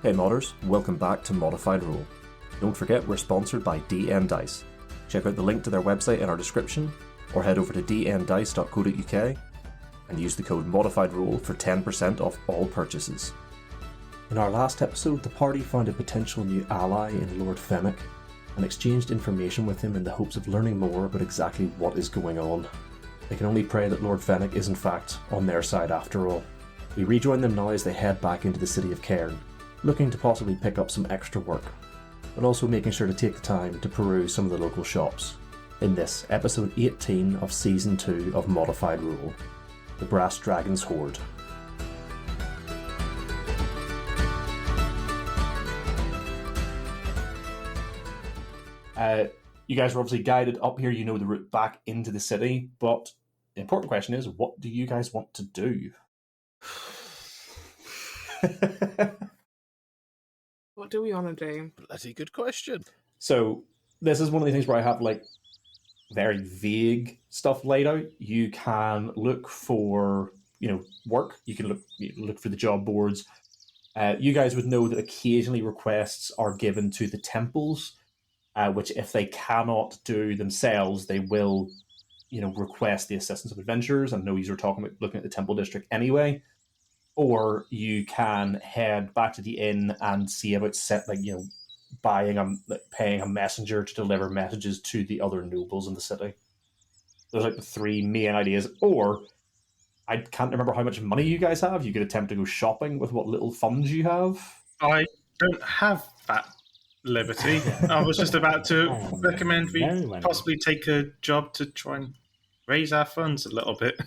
Hey modders, welcome back to ModifedRoll. Don't forget we're sponsored by DM Dice. Check out the link to their website in our description, or head over to dmdice.co.uk and use the code ModifedRoll for 10% off all purchases. In our last episode, the party found a potential new ally in Lord Fennoc and exchanged information with him in the hopes of learning more about exactly what is going on. They can only pray that Lord Fennoc is in fact on their side after all. We rejoin them now as they head back into the city of Cairn, looking to possibly pick up some extra work, but also making sure to take the time to peruse some of the local shops. In this, episode 18 of Season 2 of ModifedRoll, The Brass Dragon's Hoard. You guys are obviously guided up here, you know the route back into the city, but the important question is, what do you guys want to do? What do we want to do? Bloody good question. So, this is one of the things where I have, like, very vague stuff laid out. You can look for, work. You can look for the job boards. You guys would know that occasionally requests are given to the temples, which if they cannot do themselves, they will, request the assistance of adventurers. I know you were talking about looking at the temple district anyway. Or you can head back to the inn and see about paying a messenger to deliver messages to the other nobles in the city. Those are like the three main ideas. Or I can't remember how much money you guys have. You could attempt to go shopping with what little funds you have. I don't have that liberty. I was just about to recommend we possibly take a job to try and raise our funds a little bit.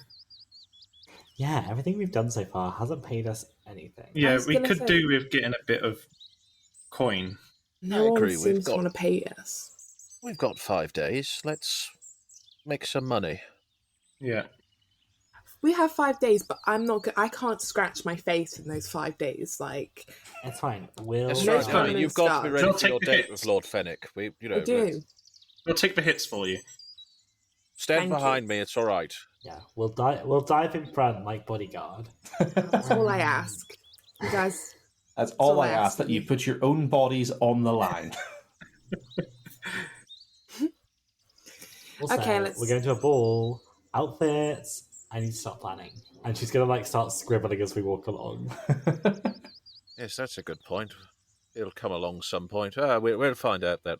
Yeah, everything we've done so far hasn't paid us anything. Yeah, we could do with getting a bit of coin. No I agree. one seems to want to pay us. We've got 5 days. Let's make some money. Yeah. We have 5 days, but I can't scratch my face in those 5 days. Like, it's fine. We'll. That's No right. I mean, you've got to be ready We'll for take your the date hits. with Lord Fennoc. I do. We'll take the hits for you. Stand Thank behind me. It's all right. Yeah, we'll dive in front like bodyguard. That's all I ask. You guys. That's all I ask, that you put your own bodies on the line. Also, Okay, we're going to a ball. Outfits. I need to start planning. And she's going to start scribbling as we walk along. Yes, that's a good point. It'll come along some point. We'll find out that.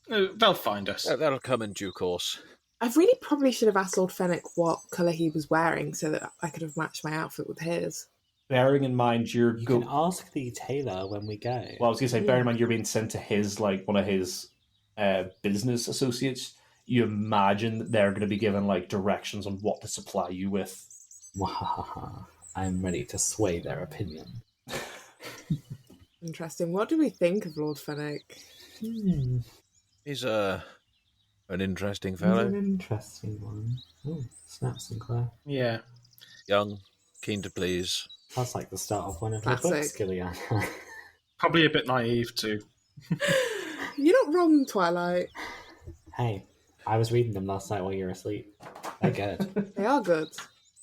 They'll find us. That'll come in due course. I really probably should have asked Lord Fennoc what colour he was wearing so that I could have matched my outfit with his. Bearing in mind You can ask the tailor when we go. Well, I was going to say, bearing in mind you're being sent to his, one of his business associates, you imagine that they're going to be given, directions on what to supply you with. Wahaha. I'm ready to sway their opinion. Interesting. What do we think of Lord Fennoc? He's an interesting He's fellow. an interesting one. Oh, snap, Sinclair. Yeah. Young, keen to please. That's like the start of one of your books, Classic. Gillian. Probably a bit naive too. You're not wrong, Twilight. Hey, I was reading them last night while you were asleep. They're good. They are good.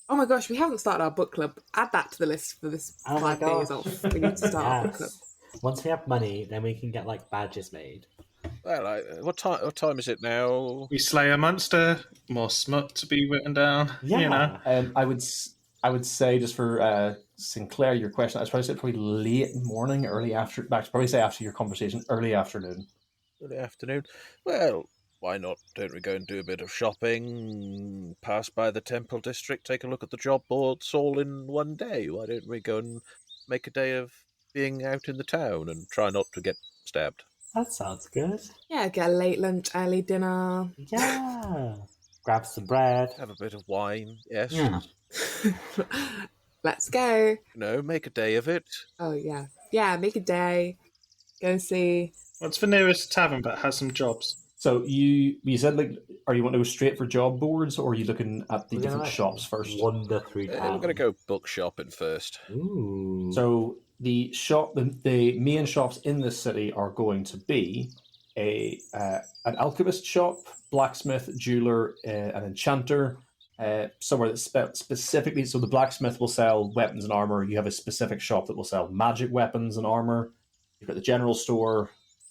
Oh my gosh, we haven't started our book club. Add that to the list for this Oh my 5 days gosh. off. We need to start our book club. Yes. Once we have money, then we can get badges made. Well, what time is it now? We slay a monster, more smut to be written down. Yeah. I would say, just for Sinclair, your question, I'd probably late morning, early after. I'd probably say after your conversation, early afternoon. Early afternoon. Well, why not? Don't we go and do a bit of shopping, pass by the temple district, take a look at the job boards all in one day? Why don't we go and make a day of being out in the town and try not to get stabbed? That sounds good. Yeah, get a late lunch, early dinner. Yeah. Grab some bread. Have a bit of wine, yes. Yeah. Let's go. Make a day of it. Oh, yeah. Yeah, make a day. Go and see. What's the nearest tavern that has some jobs? So you said, are you want to go straight for job boards, or are you looking at the We're different gonna, shops first? Wander through We're town. going to go book shopping first. Ooh. So the main shops in this city are going to be an alchemist shop, blacksmith, jeweler, an enchanter, somewhere that's specifically, so the blacksmith will sell weapons and armor. You have a specific shop that will sell magic weapons and armor. You've got the general store.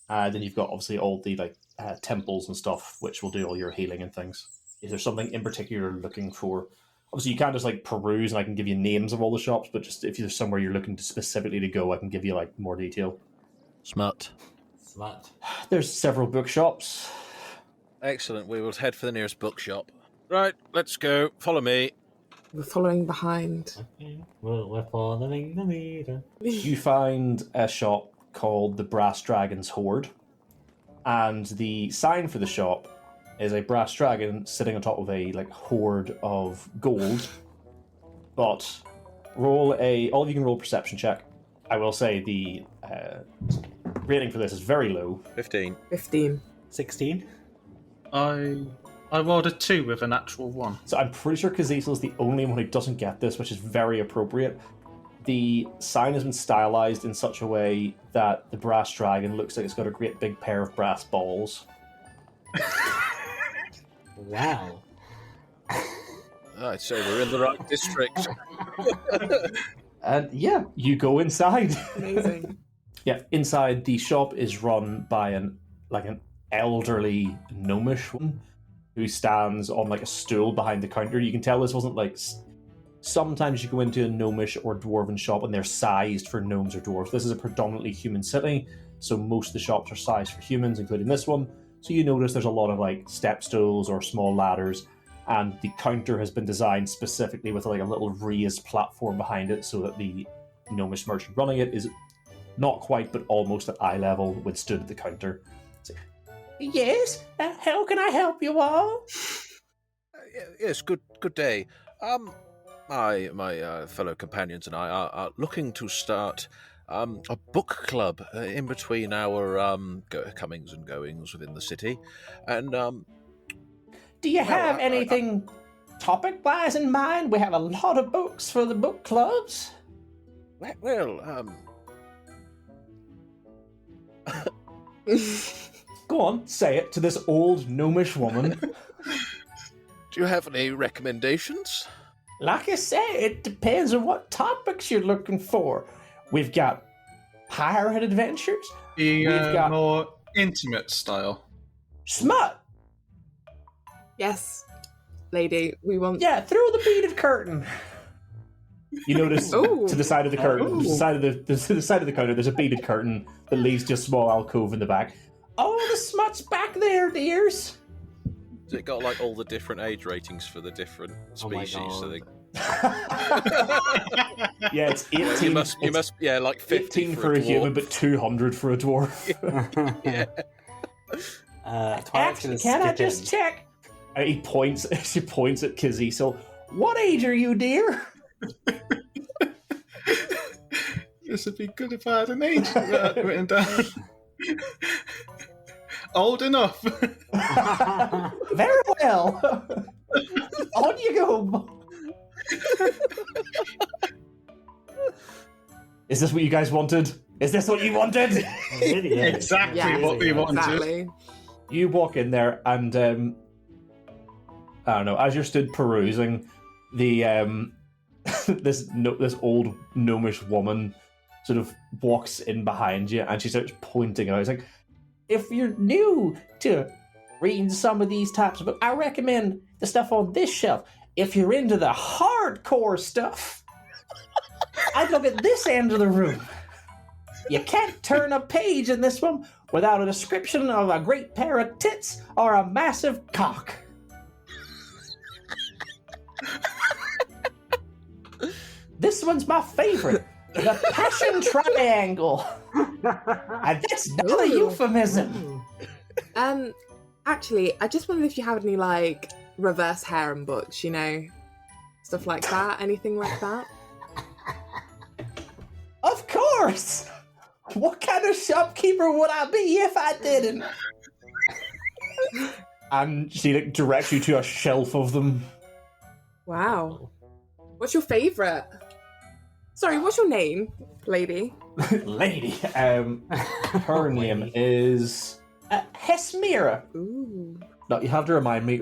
Then you've got obviously all the temples and stuff, which will do all your healing and things. Is there something in particular you're looking for? Obviously, you can't just peruse, and I can give you names of all the shops. But just if there's somewhere you're looking to specifically to go, I can give you more detail. Smart. There's several bookshops. Excellent. We will head for the nearest bookshop. Right, let's go. Follow me. We're following behind. Okay. We're following the leader. You find a shop called the Brass Dragon's Hoard, and the sign for the shop is a brass dragon sitting on top of a hoard of gold. But all of you can roll a perception check. I will say the rating for this is very low. 15. 16. I rolled a 2 with a natural 1. So I'm pretty sure Kazizel is the only one who doesn't get this, which is very appropriate. The sign has been stylized in such a way that the brass dragon looks like it's got a great big pair of brass balls. Wow. I'd say we're in the right district. And yeah, you go inside. Amazing. Yeah, inside the shop is run by an elderly gnomish woman who stands on a stool behind the counter. You can tell this wasn't sometimes you go into a gnomish or dwarven shop and they're sized for gnomes or dwarves. This is a predominantly human city, so most of the shops are sized for humans, including this one. So you notice there's a lot of step stools or small ladders, and the counter has been designed specifically with a little raised platform behind it so that the gnomish merchant running it is not quite but almost at eye level when stood at the counter. Yes, how can I help you all? Yes, good day. My fellow companions and I are looking to start a book club in between our comings and goings within the city. And do you have anything topic-wise in mind? We have a lot of books for the book clubs. Well, Go on, say it to this old gnomish woman. Do you have any recommendations? Like I said, it depends on what topics you're looking for. We've got pirate adventures. The We've got more intimate style. smut. Yes, lady, we want... Yeah, through the beaded curtain. You notice Ooh. to the side of the curtain, Ooh. to the side of the counter, there's a beaded curtain that leads to a small alcove in the back. Oh, the smut's back there, dears. Has it got all the different age ratings for the different Oh my species? So God. Yeah, it's 18. you must, 50 15 for for a human, dwarf. but 200 for a dwarf. Yeah. Actually, can I just check? And she points at Kazizel. What age are you, dear? This would be good if I had an age written down. Old enough. Very well. On you go. Is this what you guys wanted? Is this what you wanted? Exactly Yeah, what we wanted. exactly. You walk in there and I don't know, as you're stood perusing, the this old gnomish woman sort of walks in behind you and she starts pointing out. It's like, if you're new to reading some of these types of books, I recommend the stuff on this shelf. If you're into the hardcore stuff, I'd look at this end of the room. You can't turn a page in this one without a description of a great pair of tits or a massive cock. This one's my favorite. The Passion Triangle. And that's not a euphemism. Actually, I just wondered if you have any reverse harem books, stuff like that. Anything like that? Of course. What kind of shopkeeper would I be if I didn't? And she directs you to a shelf of them. Wow. What's your favorite? Sorry, what's your name, lady? Lady. Her name is Hesmira. Ooh. No, you have to remind me.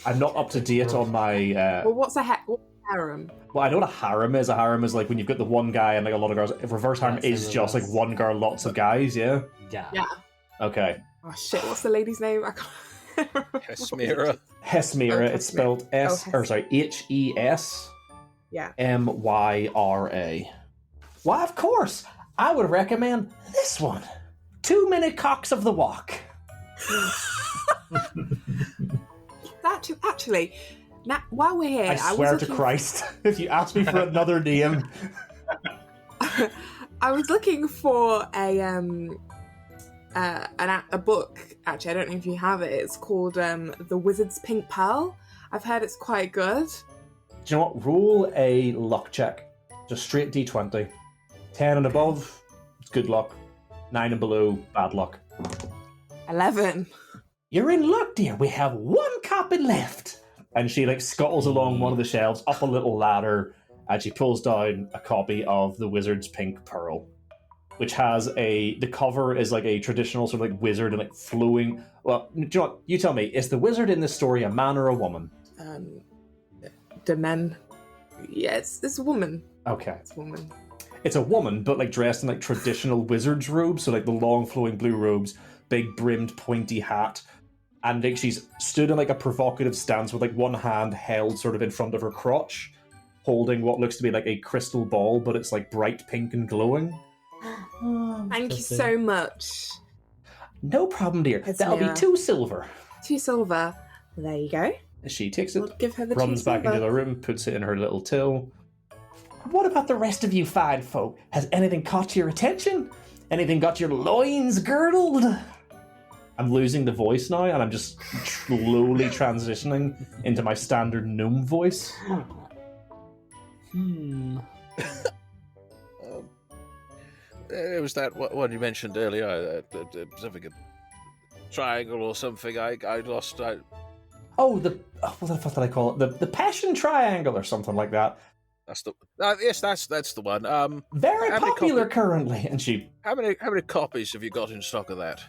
I'm not up to date on my. Well, what's a harem? Well, I know what a harem is. A harem is like when you've got the one guy and like a lot of girls. If reverse harem is just like one girl, lots of guys. Yeah. Yeah. Okay. Oh shit! What's the lady's name? I can't remember. Hesmira. Hesmira. It's spelled H-E-S. Yeah. M-Y-R-A. Why, of course, I would recommend this one. 2 Minute Cocks of the Walk. Actually, now while we're here, I swear to Christ, if you ask me for another name. I was looking for a book. Actually, I don't know if you have it. It's called The Wizard's Pink Pearl. I've heard it's quite good. Do you know what? Roll a luck check. Just straight D20. 10 and above, it's good luck. 9 and below, bad luck. 11. You're in luck, dear. We have one copy left. And she like scuttles along one of the shelves, up a little ladder, and she pulls down a copy of The Wizard's Pink Pearl, which has the cover is like a traditional sort of like wizard and like flowing. Well, do you know what? You tell me, is the wizard in this story a man or a woman? The men. Yeah, it's a woman. Okay. It's a woman. It's a woman, but like dressed in like traditional wizard's robes, so like the long flowing blue robes, big brimmed pointy hat, and like she's stood in like a provocative stance with like one hand held sort of in front of her crotch, holding what looks to be like a crystal ball, but it's like bright pink and glowing. Thank you so much. No problem, dear. That'll be 2 silver. 2 silver. There you go. She takes it, We'll give her the runs 2 back silver. into the room, puts it in her little till. What about the rest of you fine folk? Has anything caught your attention? Anything got your loins girdled? I'm losing the voice now, and I'm just slowly transitioning into my standard gnome voice. It was that one you mentioned earlier, something a triangle or something. I lost. Oh, what the fuck did I call it? The Passion Triangle or something like that. That's the yes, that's the one. Very popular currently, and she. How many copies have you got in stock of that?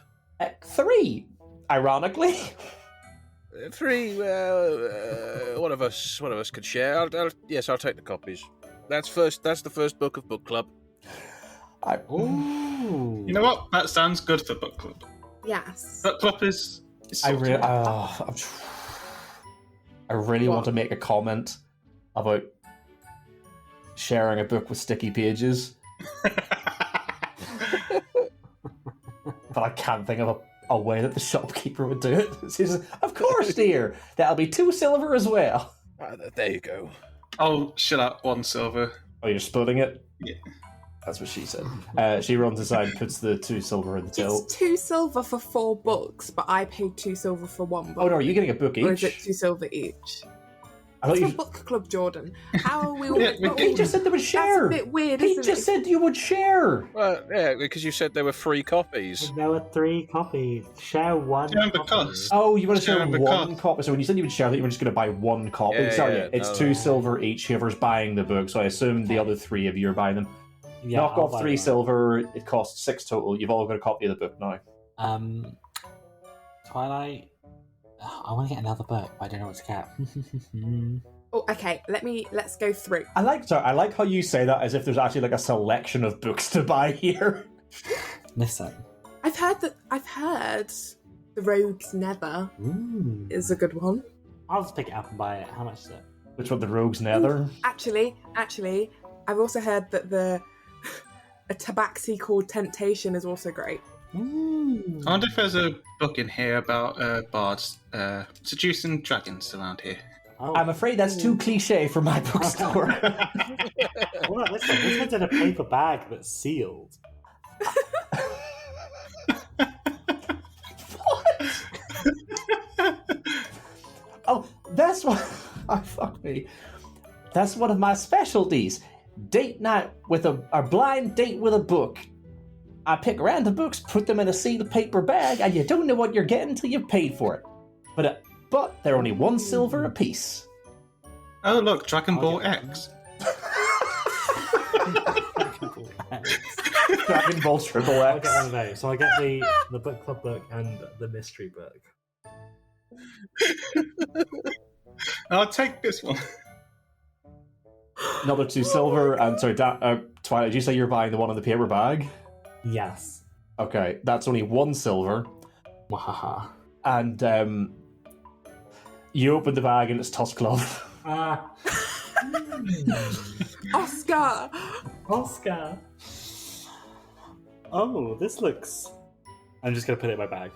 3, ironically. 3. One of us could share. I'll take the copies. That's the first book of book club. Ooh. You know what? That sounds good for book club. Yes. Book club is I really want to make a comment about sharing a book with sticky pages, but I can't think of a way that the shopkeeper would do it. She says, "Of course, dear. That'll be 2 silver as well." There you go. Oh, shut up. 1 silver. Oh, you're splitting it? Yeah. That's what she said. She runs aside, puts the 2 silver in the till. It's 2 silver for 4 books, but I paid 2 silver for 1 book. Oh no, are you getting a book each? Or is it 2 silver each? I thought It's you. for book club, Jordan. How are we all? He just said they would share. That's a bit weird, He isn't just it? said you would share. Well, yeah, because you said there were 3 copies. There were 3 copies. Share 1 Yeah, copy. because- Oh, you want to share Share 1 because- copy? So when you said you would share that, you were just going to buy 1 copy. Yeah, Sorry, yeah, it's no, 2 no. silver each. Whoever's buying the book. So I assume the other 3 of you are buying them. Yeah, Knock I'll off buy 3 one. silver. It costs 6 total. You've all got a copy of the book now. Twilight. I want to get another book, but I don't know what to get. Oh, okay. Let's go through. I like how you say that as if there's actually like a selection of books to buy here. Listen. I've heard The Rogue's Nether Ooh. is a good one. I'll just pick it up and buy it. How much is it? Which one? The Rogue's Nether? Actually, I've also heard that a tabaxi called Temptation is also great. Ooh. I wonder if there's a book in here about bards seducing dragons around here. Oh. I'm afraid that's too cliche for my bookstore. Well, listen, this one's in a paper bag that's sealed. Oh, that's what. Oh, fuck me. That's one of my specialties. Date night with a blind date with a book. I pick random books, put them in a sealed paper bag, and you don't know what you're getting until you've paid for it. But they're only 1 silver apiece. Oh, look, Dragon Ball X. Dragon Ball Triple I'll X. get one of those. So I get the book club book and the mystery book. I'll take this one. Another 2 silver, and sorry, Twilight, did you say you're buying the one in the paper bag? Yes. Okay, that's only 1 silver. Wahaha. And you open the bag and it's Tusk Club. Oscar! Oscar! Oh, this looks... I'm just going to put it in my bag.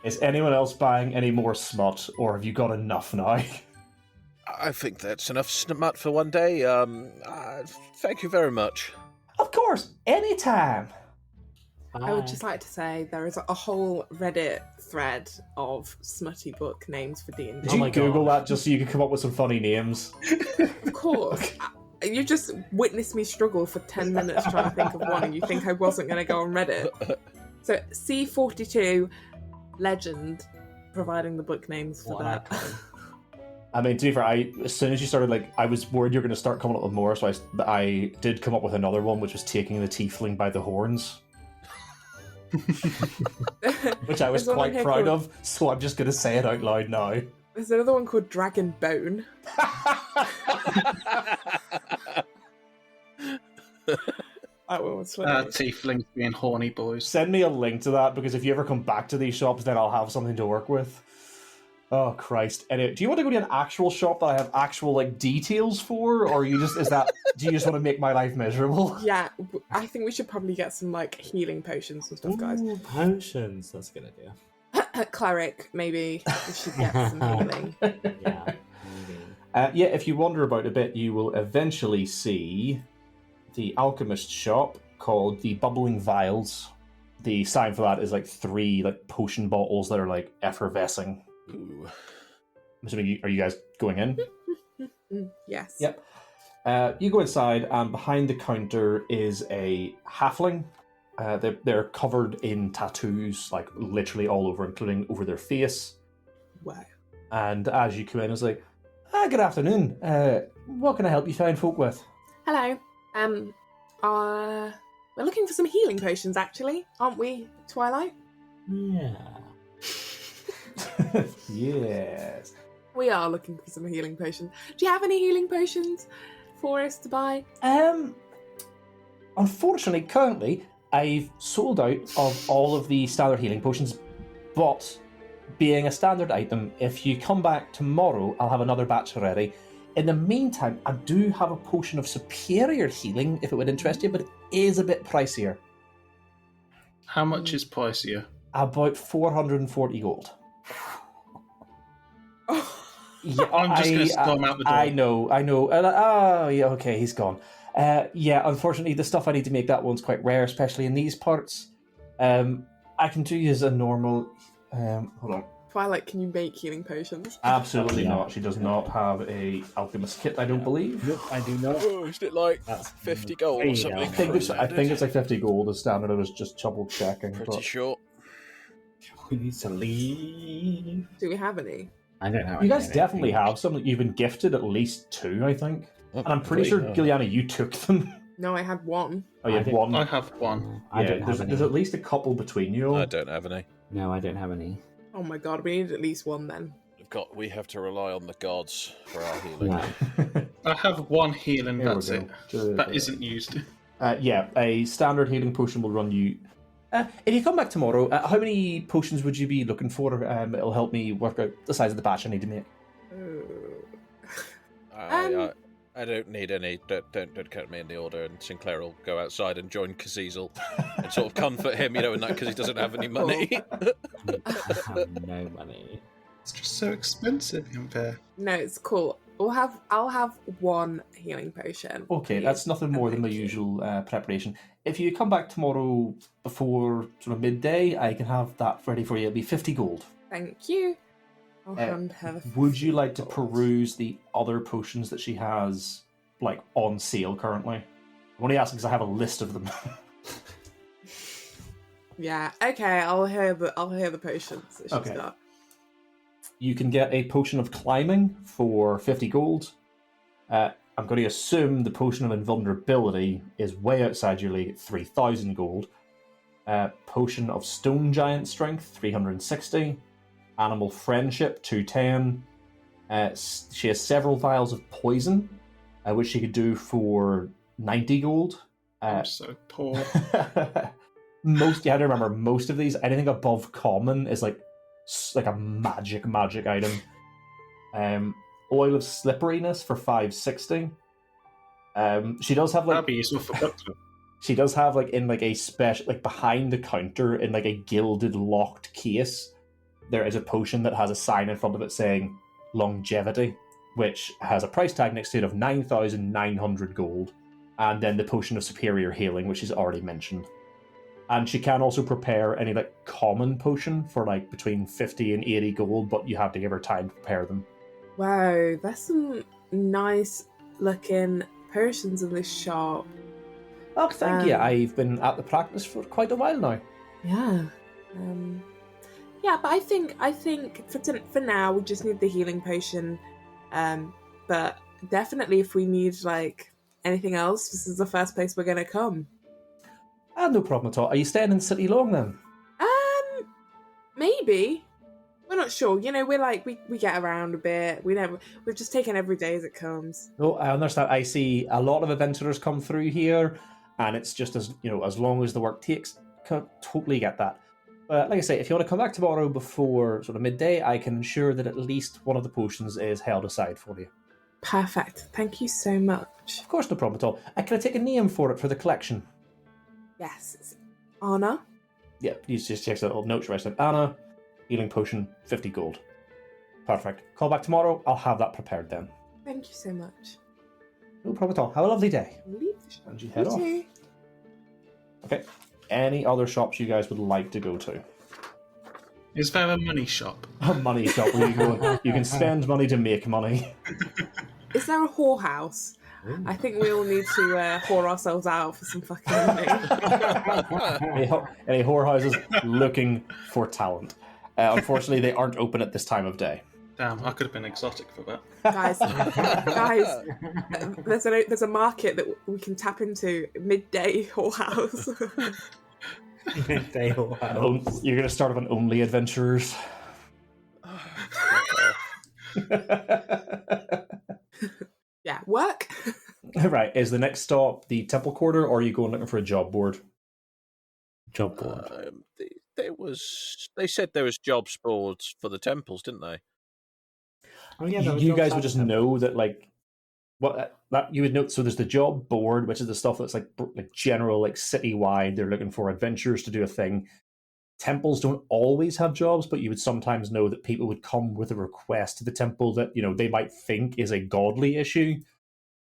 Is anyone else buying any more smut, or have you got enough now? I think that's enough smut for one day. Thank you very much. Of course, anytime. I would just like to say there is a whole Reddit thread of smutty book names for D&D. Did you Google that just so you could come up with some funny names? Of course. You just witnessed me struggle for 10 minutes trying to think of one, and you think I wasn't going to go on Reddit. So C42 Legend providing the book names for that. I mean, to be fair, as soon as you started, I was worried you were going to start coming up with more, so I did come up with another one, which was taking the tiefling by the horns. Which I was quite proud of, so I'm just going to say it out loud now. There's another one called Dragon Bone. That one was funny. Tieflings being horny boys. Send me a link to that, because if you ever come back to these shops, then I'll have something to work with. Oh Christ! Anyway, do you want to go to an actual shop that I have actual details for, or do you just want to make my life miserable? Yeah, I think we should probably get some healing potions and stuff, guys. Ooh, potions. That's a good idea. Cleric, maybe we should get some healing. Yeah, maybe. If you wander about a bit, you will eventually see the alchemist shop called the Bubbling Vials. The sign for that is 3 potion bottles that are effervescing. Ooh. I'm assuming are you guys going in? Yes. Yep. You go inside, and behind the counter is a halfling. They're covered in tattoos, literally all over, including over their face. Wow. And as you come in, it's good afternoon. What can I help you find folk with? Hello. We're looking for some healing potions, actually, aren't we, Twilight? Yeah. Yes. We are looking for some healing potions. Do you have any healing potions for us to buy? Unfortunately, currently, I've sold out of all of the standard healing potions, but being a standard item, if you come back tomorrow, I'll have another batch ready. In the meantime, I do have a potion of superior healing, if it would interest you, but it is a bit pricier. How much is pricier? About 440 gold. Yeah, I'm just going to storm out the door. I know. Yeah, okay, he's gone. Unfortunately, the stuff I need to make that one's quite rare, especially in these parts. I can do as a normal... hold on. Twilight, can you make healing potions? Absolutely not. She does not have a alchemist kit, I don't believe. Nope, I do not. Oh, isn't it That's 50 gold or something? I think it's 50 gold as standard. I was just double checking. Pretty sure. We need to leave. Do we have any? I don't know. You guys definitely have some. You've been gifted at least 2, I think. And I'm pretty sure, Gilliana, you took them. No, I had one. Oh, you had one? I have one. I don't have any. There's at least a couple between you all. I don't have any. No, I don't have any. Oh my god, we need at least one then. We have to rely on the gods for our healing. Yeah. I have one healing, Here we that's go. it. That isn't used. A standard healing potion will run you... if you come back tomorrow, how many potions would you be looking for? It'll help me work out the size of the batch I need to make. I don't need any. Don't count me in the order. And Sinclair will go outside and join Cazizal and sort of comfort him, in that because he doesn't have any money. I have no money. It's just so expensive in there. No, it's cool. I'll have one healing potion. Okay, that's nothing more than the usual preparation. If you come back tomorrow before sort of midday, I can have that ready for you. It'll be 50 gold. Thank you. I'll hand her. Would you like to peruse the other potions that she has, on sale currently? I'm only asking because I have a list of them. Yeah. Okay. I'll hear the potions that she's got. You can get a potion of climbing for 50 gold. I'm going to assume the potion of invulnerability is way outside your league at 3,000 gold. Potion of stone giant strength, 360. Animal Friendship, 210. She has several vials of poison, which she could do for 90 gold. I'm so poor. You had to remember, most of these, anything above common is like a magic item. Oil of Slipperiness for 560. She does have That'd be useful for Butler. She does have in a special, behind the counter in a gilded locked case, there is a potion that has a sign in front of it saying Longevity, which has a price tag next to it of 9,900 gold, and then the potion of Superior Healing, which is already mentioned. And she can also prepare any common potion for between 50 and 80 gold, but you have to give her time to prepare them. Wow, there's some nice looking potions in this shop. Oh, thank you. I've been at the practice for quite a while now. Yeah. Yeah, but I think for now we just need the healing potion. But definitely if we need anything else, this is the first place we're gonna come. No problem at all. Are you staying in the city long then? Maybe. We're not sure. We get around a bit. We've just taken every day as it comes. No, I understand. I see a lot of adventurers come through here, and it's just as long as the work takes. Totally get that. But like I say, if you want to come back tomorrow before sort of midday, I can ensure that at least one of the potions is held aside for you. Perfect. Thank you so much. Of course, no problem at all. Can I take a name for it for the collection? Yes, it's Anna. Yeah, you just check that little note right there. Anna, healing potion, 50 gold. Perfect. Call back tomorrow. I'll have that prepared then. Thank you so much. No problem at all. Have a lovely day. Leave the shop. And you head off. Too. Okay. Any other shops you guys would like to go to? Is there a money shop? A money shop where you go. You can spend money to make money. Is there a whorehouse? I think we all need to whore ourselves out for some fucking money. Any whorehouses looking for talent? Unfortunately, they aren't open at this time of day. Damn, I could have been exotic for that. Guys, there's a market that we can tap into. Midday whorehouse. Midday whorehouse. You're going to start with an Only Adventurers. Yeah, work. Right, is the next stop the Temple Quarter, or are you going looking for a job board? Job board. They said there was jobs boards for the temples, didn't they? Oh, yeah, you guys would just know that, that you would know. So there's the job board, which is the stuff that's general, citywide. They're looking for adventurers to do a thing. Temples don't always have jobs, but you would sometimes know that people would come with a request to the temple that they might think is a godly issue.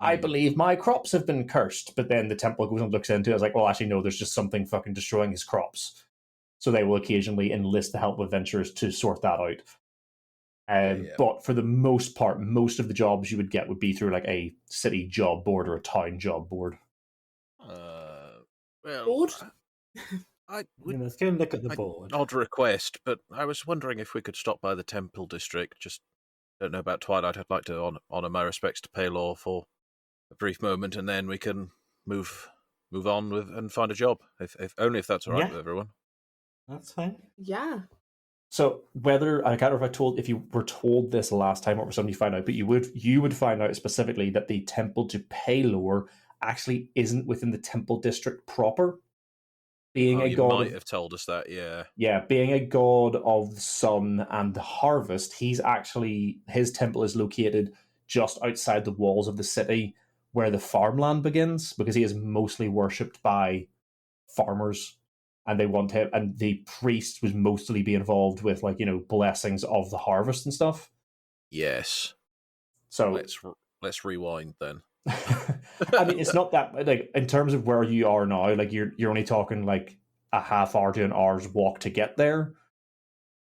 I believe my crops have been cursed, but then the temple goes and looks into it. It's like, well, actually, no, there's just something fucking destroying his crops. So they will occasionally enlist the help of adventurers to sort that out. But for the most part, most of the jobs you would get would be through a city job board or a town job board. Board? Let's go and look at the board. Odd request, but I was wondering if we could stop by the Temple District. Just don't know about Twilight. I'd like to honour my respects to Paylor for a brief moment, and then we can move on and find a job. If only if that's all right with everyone. That's fine. Yeah. So whether I can't remember if you were told this last time or somebody found out, but you would find out specifically that the temple to Paylor actually isn't within the Temple District proper. Being a god, might have told us that, yeah. Yeah, being a god of the sun and the harvest, his temple is located just outside the walls of the city where the farmland begins, because he is mostly worshipped by farmers, and they want him, and the priest would mostly be involved with blessings of the harvest and stuff. Yes. So let's rewind then. I mean, it's not that in terms of where you are now. You're only talking a half hour to an hour's walk to get there.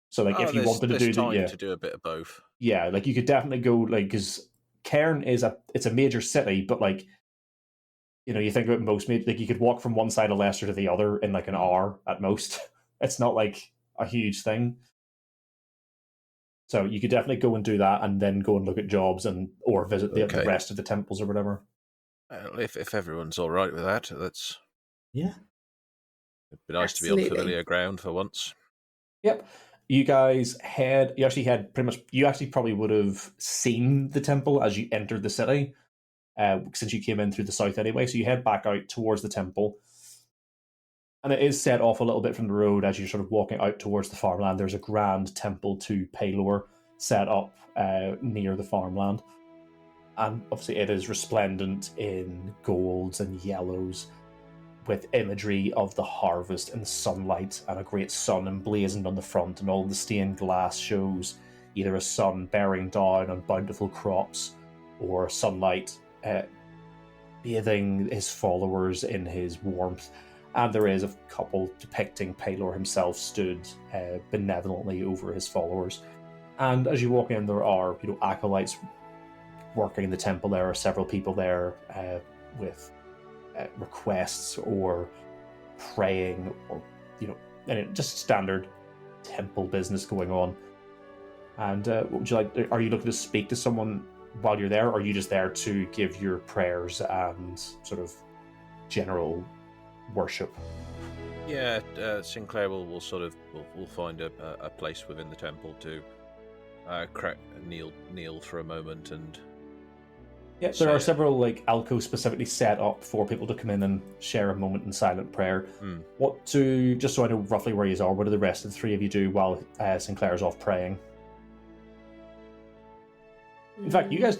So if you wanted to do to do a bit of both. Yeah, you could definitely go because Cairn it's a major city, but you think about most you could walk from one side of Leicester to the other in an hour at most. It's not a huge thing. So you could definitely go and do that, and then go and look at jobs or visit the rest of the temples or whatever. If everyone's all right with that, that's It'd be nice to be on familiar ground for once. Yep. you guys you actually probably would have seen the temple as you entered the city, since you came in through the south anyway. So you head back out towards the temple. And it is set off a little bit from the road as you're sort of walking out towards the farmland. There's a grand temple to Pelor set up near the farmland. And obviously it is resplendent in golds and yellows, with imagery of the harvest and the sunlight, and a great sun emblazoned on the front, and all the stained glass shows either a sun bearing down on bountiful crops, or sunlight bathing his followers in his warmth. And there is a couple depicting Pelor himself stood benevolently over his followers. And as you walk in, there are acolytes working in the temple. There are several people there with requests or praying, or and just standard temple business going on. And what would you like? Are you looking to speak to someone while you're there, or are you just there to give your prayers and sort of general worship? Yeah, Sinclair will find a place within the temple to kneel for a moment, and there are several alcoves specifically set up for people to come in and share a moment in silent prayer. Just so I know roughly where you are, what do the rest of the three of you do while Sinclair's off praying? In fact, you guys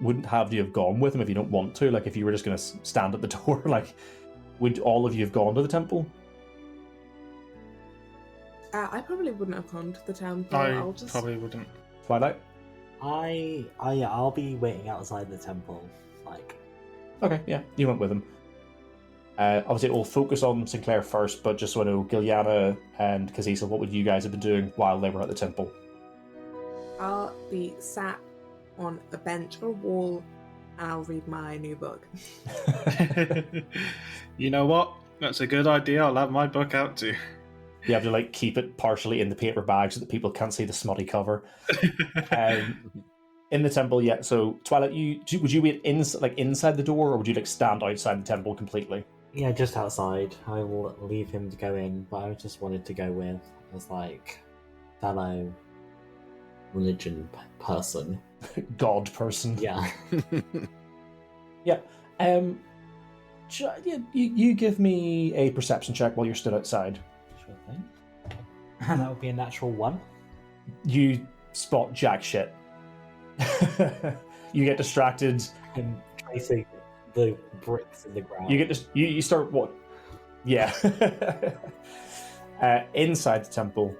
wouldn't have to have gone with him if you don't want to. If you were just going to stand at the door, would all of you have gone to the temple? I probably wouldn't have gone to the temple. Probably wouldn't. Twilight? I'll be waiting outside the temple. Okay, yeah, you went with him. Obviously, we'll focus on Sinclair first, but just so I know, Giliana and Kazisa, what would you guys have been doing while they were at the temple? I'll be sat on a bench or a wall, and I'll read my new book. You know what? That's a good idea. I'll have my book out too. You have to keep it partially in the paper bag so that people can't see the smutty cover. In the temple, yeah. So Twilight, would you be inside the door, or would you stand outside the temple completely? Yeah, just outside. I will leave him to go in, but I just wanted to go with as fellow religion person. God person. Yeah. Yeah. You give me a perception check while you're stood outside. Sure thing. And that would be a natural 1. You spot jack shit. You get distracted. I'm tracing the bricks in the ground. You start what? Yeah. Inside the temple,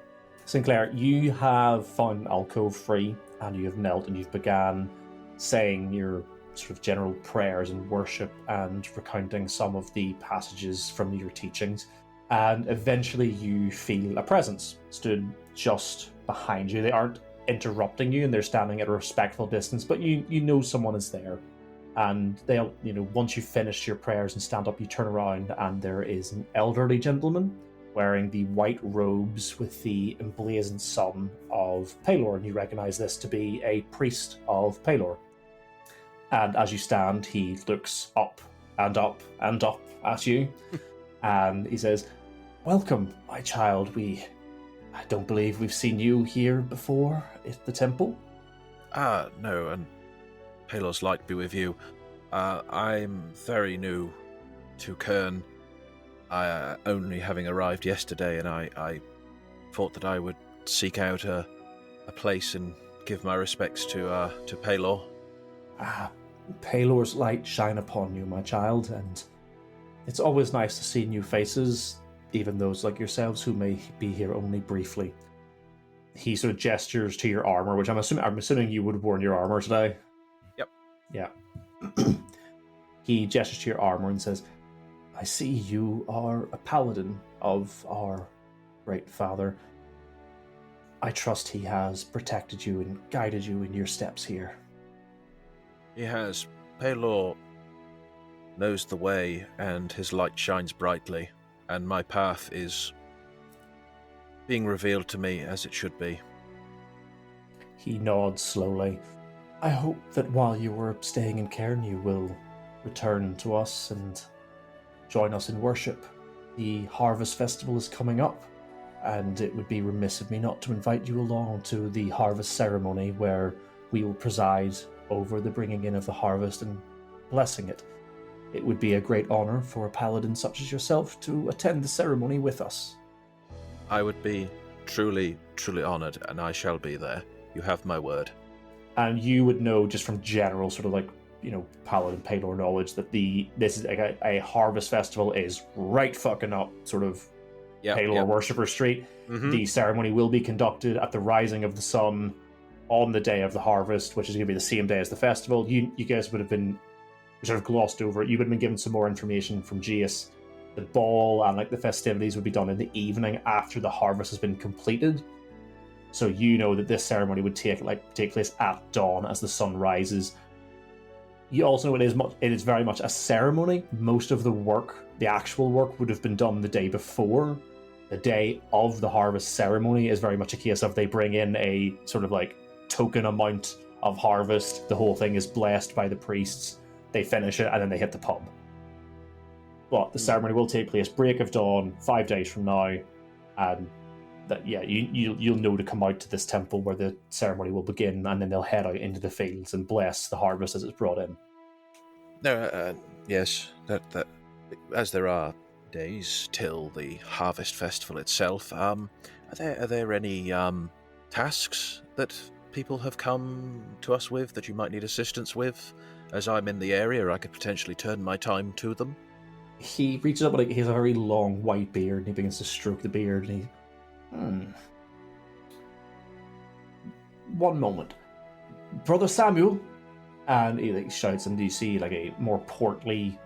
Sinclair, you have found an alcove free, and you have knelt and you've began saying your sort of general prayers and worship and recounting some of the passages from your teachings. And eventually you feel a presence stood just behind you. They aren't interrupting you, and they're standing at a respectful distance, but you know someone is there. And they'll, once you've finished your prayers and stand up, you turn around, and there is an elderly gentleman wearing the white robes with the emblazoned sun of Pelor, and you recognize this to be a priest of Pelor. And as you stand, he looks up and up and up at you, and he says, "Welcome, my child. I don't believe we've seen you here before at the temple." No, and Pelor's light be with you. I'm very new to Kern. Only having arrived yesterday, and I thought that I would seek out a place and give my respects to Pelor. Pelor's light shine upon you, my child, and it's always nice to see new faces, even those like yourselves who may be here only briefly. He sort of gestures to your armor, which I'm assuming you would have worn your armor today. Yep. Yeah. He gestures to your armor and says, "I see you are a paladin of our great father. I trust he has protected you and guided you in your steps here." He has. Pelor knows the way, and his light shines brightly, and my path is being revealed to me as it should be. He nods slowly. "I hope that while you were staying in Cairn, you will return to us and join us in worship. The Harvest Festival is coming up, and it would be remiss of me not to invite you along to the harvest ceremony where we will preside over the bringing in of the harvest and blessing it. It would be a great honor for a paladin such as yourself to attend the ceremony with us. I would be truly, truly honored, and I shall be there. You have my word. And you would know just from general sort of like, paladin paylor knowledge that this is like a harvest festival is right fucking up sort of Paylor Worshipper Street. Mm-hmm. The ceremony will be conducted at the rising of the sun on the day of the harvest, which is going to be the same day as the festival. You guys would have been sort of glossed over it. You would have been given some more information from Jace. The ball and like the festivities would be done in the evening after the harvest has been completed. So you know that this ceremony would take place at dawn as the sun rises. You also know it is very much a ceremony. Most of the work, the actual work, would have been done the day before. The day of the harvest ceremony is very much a case of they bring in a sort of like token amount of harvest. The whole thing is blessed by the priests. They finish it and then they hit the pub. But the ceremony will take place break of dawn 5 days from now, and you'll know to come out to this temple where the ceremony will begin, and then they'll head out into the fields and bless the harvest as it's brought in. No, yes, that as there are days till the harvest festival itself. Are there any tasks that people have come to us with that you might need assistance with? As I'm in the area, I could potentially turn my time to them. He reaches up, he has a very long white beard, and he begins to stroke the beard, and he... One moment. Brother Samuel! And he shouts, and you see a more portly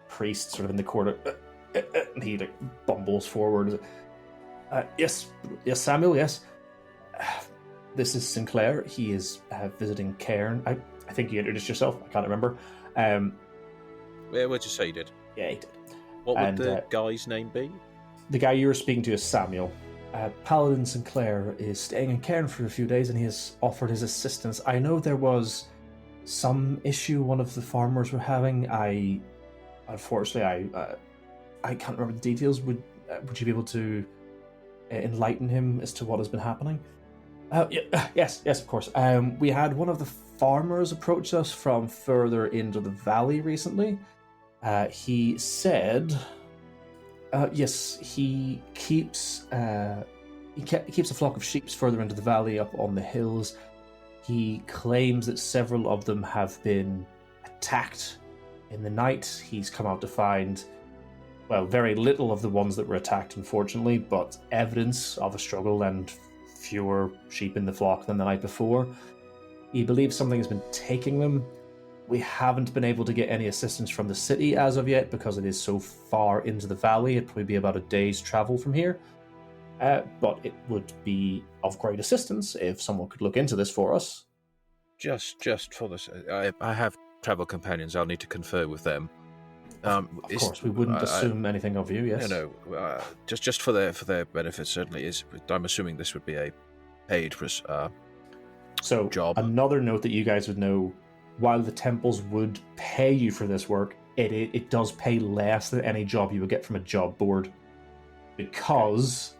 priest sort of in the corner, and he bumbles forward. Yes, Samuel, yes. This is Sinclair. He is visiting Cairn. I think you introduced yourself. I can't remember. Where would you say you did? Yeah, he did. What would the guy's name be? The guy you were speaking to is Samuel. Paladin Sinclair is staying in Cairn for a few days, and he has offered his assistance. I know there was some issue one of the farmers were having. Unfortunately, I can't remember the details. Would you be able to enlighten him as to what has been happening? Yes, of course. We had one of the farmers approach us from further into the valley recently. He said, yes, he keeps a flock of sheep further into the valley up on the hills. He claims that several of them have been attacked in the night. He's come out to find, very little of the ones that were attacked, unfortunately, but evidence of a struggle and fewer sheep in the flock than the night before. He believes something has been taking them. We haven't been able to get any assistance from the city as of yet because it is so far into the valley. It'd probably be about a day's travel from here. But it would be of great assistance if someone could look into this for us. Just for this, I have travel companions. I'll need to confer with them. Of course, we wouldn't assume anything of you. Yes. Just for their benefit. Certainly is. I'm assuming this would be a paid job. Another note that you guys would know: while the temples would pay you for this work, it does pay less than any job you would get from a job board, because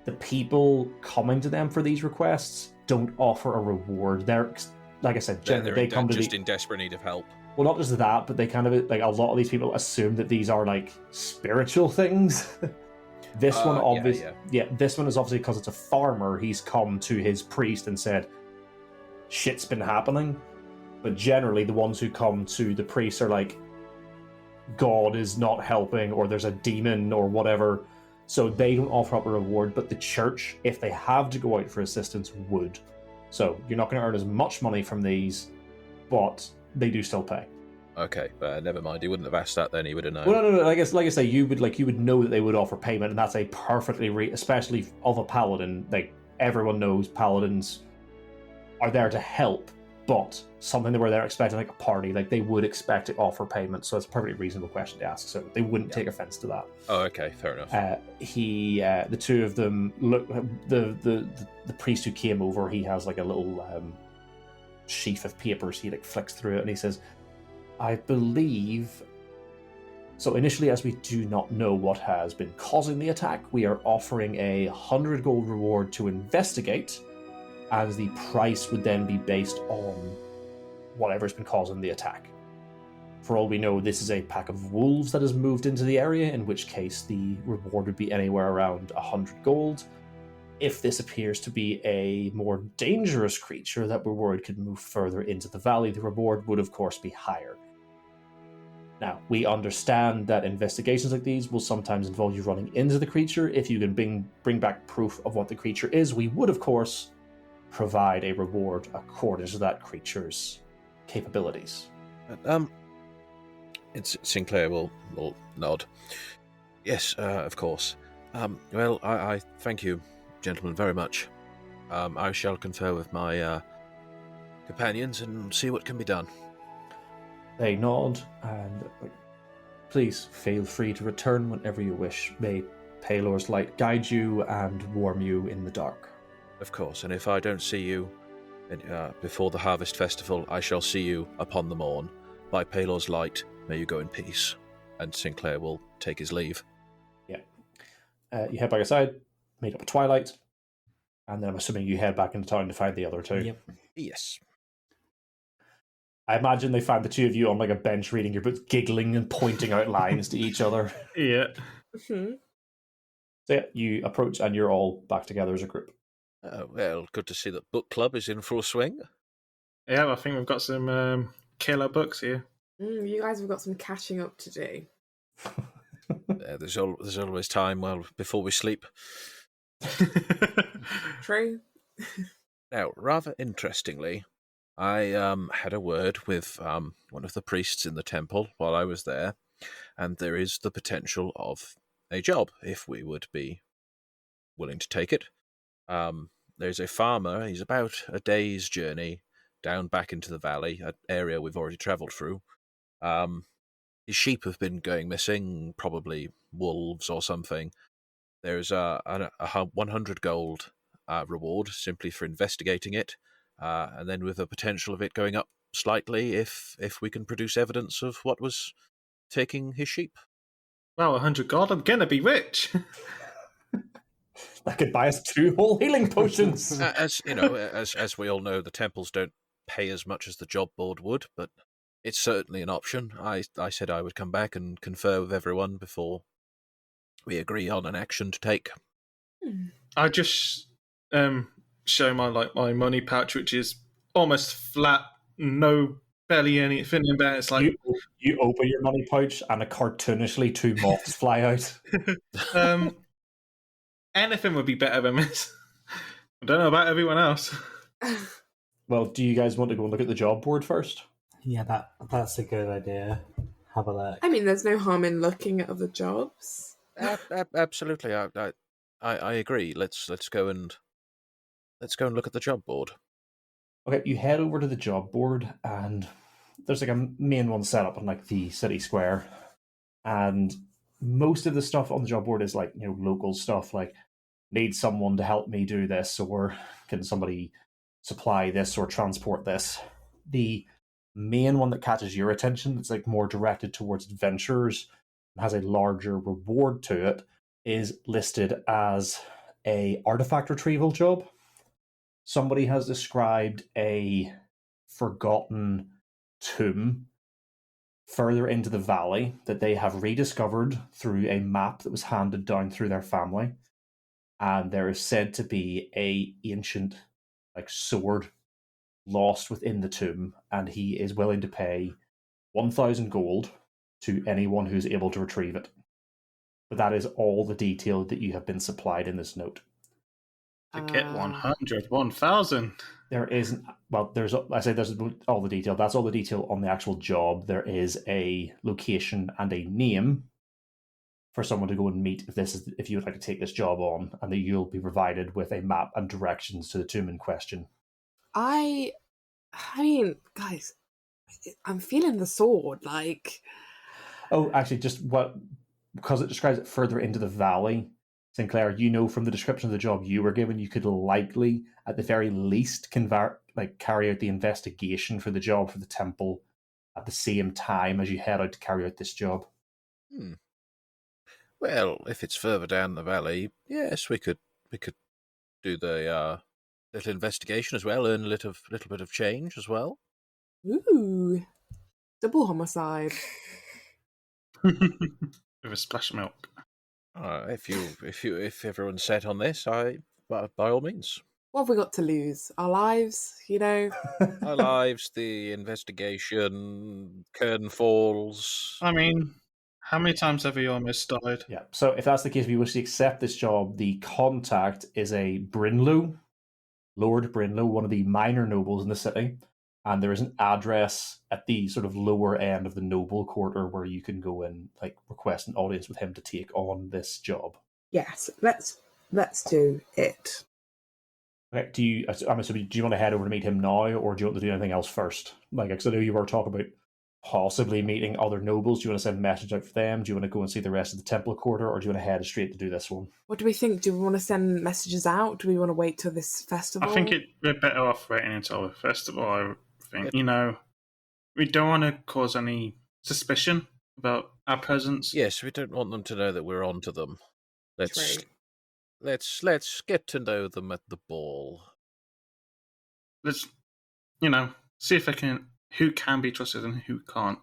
the people coming to them for these requests don't offer a reward. They're, like I said, generally they come in desperate need of help. Well, not just that, but they kind of a lot of these people assume that these are spiritual things. This one, obviously, this one is obviously because it's a farmer. He's come to his priest and said, "Shit's been happening." But generally, the ones who come to the priest are God is not helping, or there's a demon, or whatever. So they don't offer up a reward, but the church, if they have to go out for assistance, would. So you're not going to earn as much money from these, but they do still pay. Okay, never mind. He wouldn't have asked that then. He would have known. Well, no. I guess, like I say, you would know that they would offer payment, and that's a perfectly especially of a paladin. Everyone knows paladins are there to help, but something where they're expecting a party, they would expect to offer payment. So it's a perfectly reasonable question to ask. So they wouldn't take offense to that. Oh, okay, fair enough. The two of them look. The priest who came over, he has a little sheaf of papers. He flicks through it, and he says, "I believe So initially, as we do not know what has been causing the attack, we are offering a 100 gold reward to investigate, as the price would then be based on whatever's been causing the attack. For all we know, this is a pack of wolves that has moved into the area, in which case the reward would be anywhere around 100 gold. If this appears to be a more dangerous creature that we're worried could move further into the valley, the reward would of course be higher. Now, we understand that investigations like these will sometimes involve you running into the creature. If you can bring back proof of what the creature is, we would of course provide a reward according to that creature's capabilities. Sinclair will nod. Yes, of course. Well, I thank you, gentlemen, very much. I shall confer with my companions and see what can be done. They nod, and please feel free to return whenever you wish. May Palor's light guide you and warm you in the dark. Of course, and if I don't see you before the Harvest Festival, I shall see you upon the morn. By Palor's light, may you go in peace. And Sinclair will take his leave. Yeah. You head back aside, meet up at twilight, and then I'm assuming you head back into town to find the other two. Yep. Yes. I imagine they find the two of you on like a bench reading your books, giggling and pointing out lines to each other. Yeah. Mm-hmm. So yeah, you approach and you're all back together as a group. Well, good to see that book club is in full swing. Yeah, I think we've got some killer books here. You guys have got some catching up to do. There's always time, before we sleep. True. Now, rather interestingly, I had a word with one of the priests in the temple while I was there, and there is the potential of a job if we would be willing to take it. There's a farmer. He's about a day's journey down back into the valley, an area we've already travelled through. His sheep have been going missing, probably wolves or something. There's a 100 gold reward simply for investigating it, and then with the potential of it going up slightly if we can produce evidence of what was taking his sheep. Wow, 100 gold, I'm gonna be rich. That could buy us 2 whole healing potions. As you know, as we all know, the temples don't pay as much as the job board would, but it's certainly an option. I said I would come back and confer with everyone before we agree on an action to take. I just show my money pouch, which is almost flat, no barely anything in there. It's like you open your money pouch and cartoonishly 2 moths fly out. Anything would be better than this. I don't know about everyone else. Well, do you guys want to go and look at the job board first? Yeah, that's a good idea. Have a look. I mean, there's no harm in looking at other jobs. Absolutely, I agree. Let's go and look at the job board. Okay, you head over to the job board, and there's like a main one set up on like the city square, and most of the stuff on the job board is like, you know, local stuff like need someone to help me do this, or can somebody supply this or transport this. The main one that catches your attention, that's like more directed towards adventurers and has a larger reward to it, is listed as a artifact retrieval job. Somebody has described a forgotten tomb further into the valley that they have rediscovered through a map that was handed down through their family, and there is said to be a ancient like sword lost within the tomb, and he is willing to pay 1,000 gold to anyone who's able to retrieve it. But that is all the detail that you have been supplied in this note. To get 100, 1,000. There isn't. Well, there's all the detail. That's all the detail on the actual job. There is a location and a name for someone to go and meet if you would like to take this job on, and that you'll be provided with a map and directions to the tomb in question. I mean, guys, I'm feeling the sword. Like, oh, actually, because it describes it further into the valley. Sinclair, you know from the description of the job you were given, you could likely, at the very least, carry out the investigation for the job for the temple at the same time as you head out to carry out this job. Well, if it's further down the valley, yes, we could do the little investigation as well, earn a little bit of change as well. Ooh, double homicide. With a splash of milk. If everyone's set on this, by all means. What have we got to lose? Our lives, you know? Our lives, the investigation, Kern Falls. I mean, how many times have you almost died? Yeah, so if that's the case, if you wish to accept this job, the contact is a Brinlow, Lord Brinlow, one of the minor nobles in the city, and there is an address at the sort of lower end of the noble quarter where you can go and like request an audience with him to take on this job. Yes, let's do it. Okay, I'm assuming, do you want to head over to meet him now, or do you want to do anything else first? Like, because I know you were talking about possibly meeting other nobles. Do you want to send a message out for them? Do you want to go and see the rest of the temple quarter, or do you want to head straight to do this one? What do we think? Do we want to send messages out? Do we want to wait till this festival? I think we're better off waiting until the festival, I think. You know, we don't want to cause any suspicion about our presence. Yes, we don't want them to know that we're on to them. True. Let's get to know them at the ball. Let's, see if who can be trusted and who can't.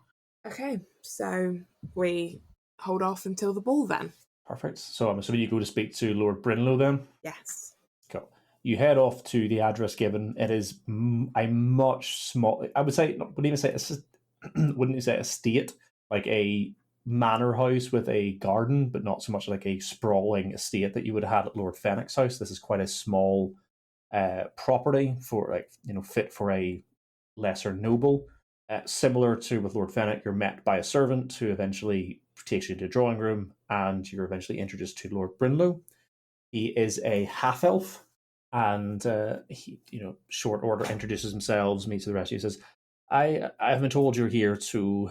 Okay, so we hold off until the ball then. Perfect. So I'm assuming you go to speak to Lord Brinlow then? Yes. Cool. You head off to the address given. It is a much small, I would say, wouldn't you say estate, like a manor house with a garden, but not so much like a sprawling estate that you would have had at Lord Fennoc's house. This is quite a small property for fit for a lesser noble. Similar to with Lord Fennoc, you're met by a servant who eventually takes you to a drawing room, and you're eventually introduced to Lord Brinlow. He is a half elf, and he, short order introduces himself, meets the rest of you, says, I have been told you're here to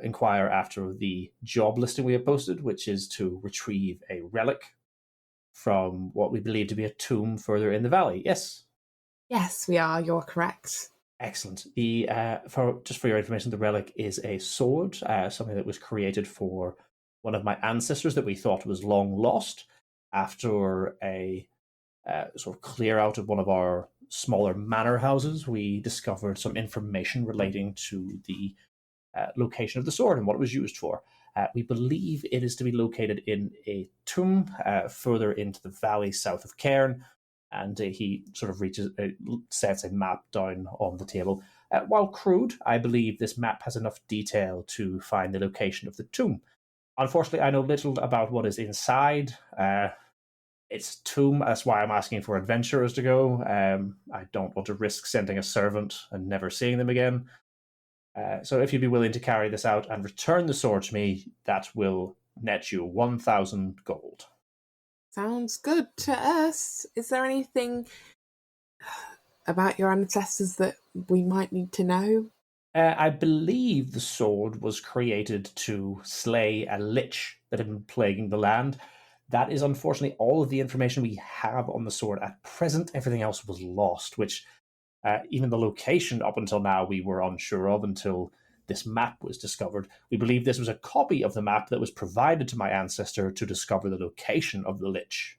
inquire after the job listing we have posted, which is to retrieve a relic from what we believe to be a tomb further in the valley. Yes? Yes, we are. You're correct. Excellent. For your information, the relic is a sword, something that was created for one of my ancestors that we thought was long lost after a sort of clear out of one of our smaller manor houses. We discovered some information relating to the location of the sword and what it was used for. We believe it is to be located in a tomb further into the valley south of Cairn, and he sort of sets a map down on the table. While crude, I believe this map has enough detail to find the location of the tomb. Unfortunately, I know little about what is inside. It's tomb, that's why I'm asking for adventurers to go. I don't want to risk sending a servant and never seeing them again. So if you'd be willing to carry this out and return the sword to me, that will net you 1,000 gold. Sounds good to us. Is there anything about your ancestors that we might need to know? I believe the sword was created to slay a lich that had been plaguing the land. That is unfortunately all of the information we have on the sword at present. Everything else was lost, which even the location up until now we were unsure of until this map was discovered. We believe this was a copy of the map that was provided to my ancestor to discover the location of the lich.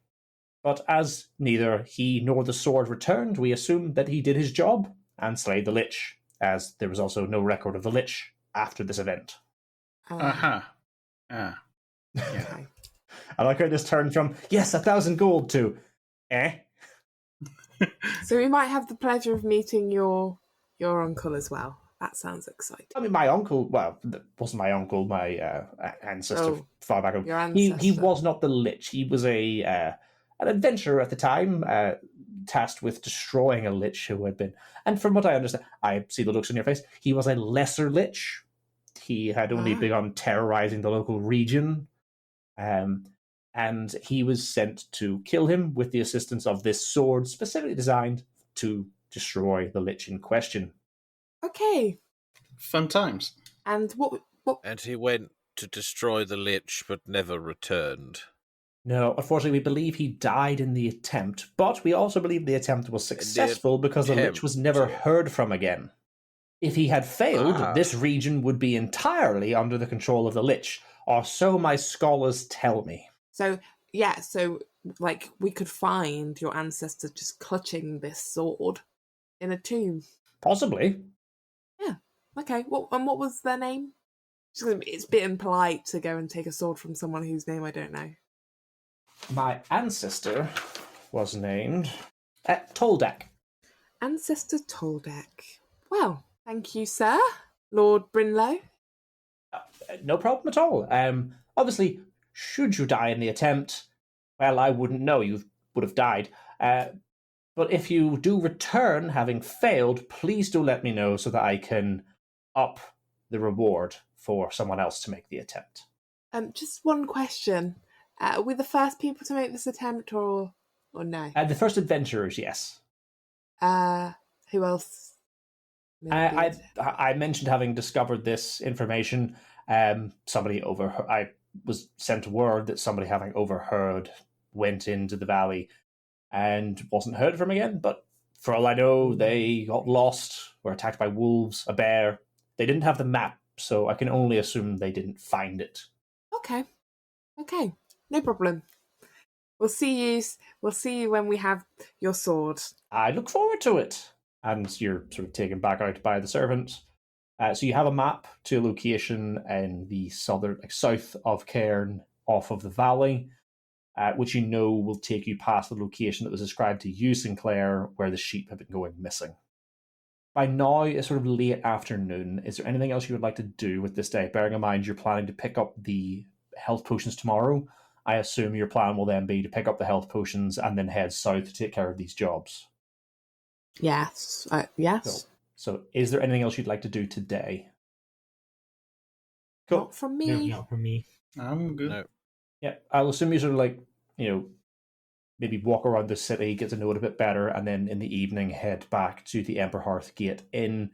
But as neither he nor the sword returned, we assumed that he did his job and slayed the lich, as there was also no record of the lich after this event. Yeah. I like how this turned from, yes, 1,000 gold to, So we might have the pleasure of meeting your uncle as well. That sounds exciting. I mean, my uncle, well, that wasn't my uncle, my ancestor far back home. Your ancestor. He was not the lich. He was an adventurer at the time, tasked with destroying a lich who had been, and from what I understand, I see the looks on your face, he was a lesser lich. He had only begun terrorizing the local region, and he was sent to kill him with the assistance of this sword specifically designed to destroy the lich in question. Okay. Fun times. And what? And he went to destroy the lich, but never returned. No, unfortunately, we believe he died in the attempt, but we also believe the attempt was successful because the lich was never heard from again. If he had failed, this region would be entirely under the control of the Lich, or so my scholars tell me. So, like, we could find your ancestor just clutching this sword in a tomb. Possibly. Yeah. Okay. What was their name? It's a bit impolite to go and take a sword from someone whose name I don't know. My ancestor was named Toldak. Ancestor Toldak. Well, thank you, sir, Lord Brinlow. No problem at all. Obviously, should you die in the attempt, well, I wouldn't know. You would have died. But if you do return having failed, please do let me know so that I can up the reward for someone else to make the attempt. Just one question. Are we the first people to make this attempt, or no? The first adventurers, yes. Who else? I mentioned having discovered this information. I was sent word that somebody having overheard went into the valley and wasn't heard from again. But for all I know, they got lost, were attacked by wolves, a bear. They didn't have the map, so I can only assume they didn't find it. Okay, no problem. We'll see you when we have your sword. I look forward to it. And you're sort of taken back out by the servant. So you have a map to a location in the south of Cairn, off of the valley, which you know will take you past the location that was ascribed to you, Sinclair, where the sheep have been going missing. By now, it's sort of late afternoon. Is there anything else you would like to do with this day? Bearing in mind you're planning to pick up the health potions tomorrow, I assume your plan will then be to pick up the health potions and then head south to take care of these jobs. Yes. Yes. So is there anything else you'd like to do today? Cool. Not from me. No, not from me. I'm good. No. Yeah, I'll assume you sort of like, maybe walk around the city, get to know it a bit better, and then in the evening head back to the Emberhearth Gate Inn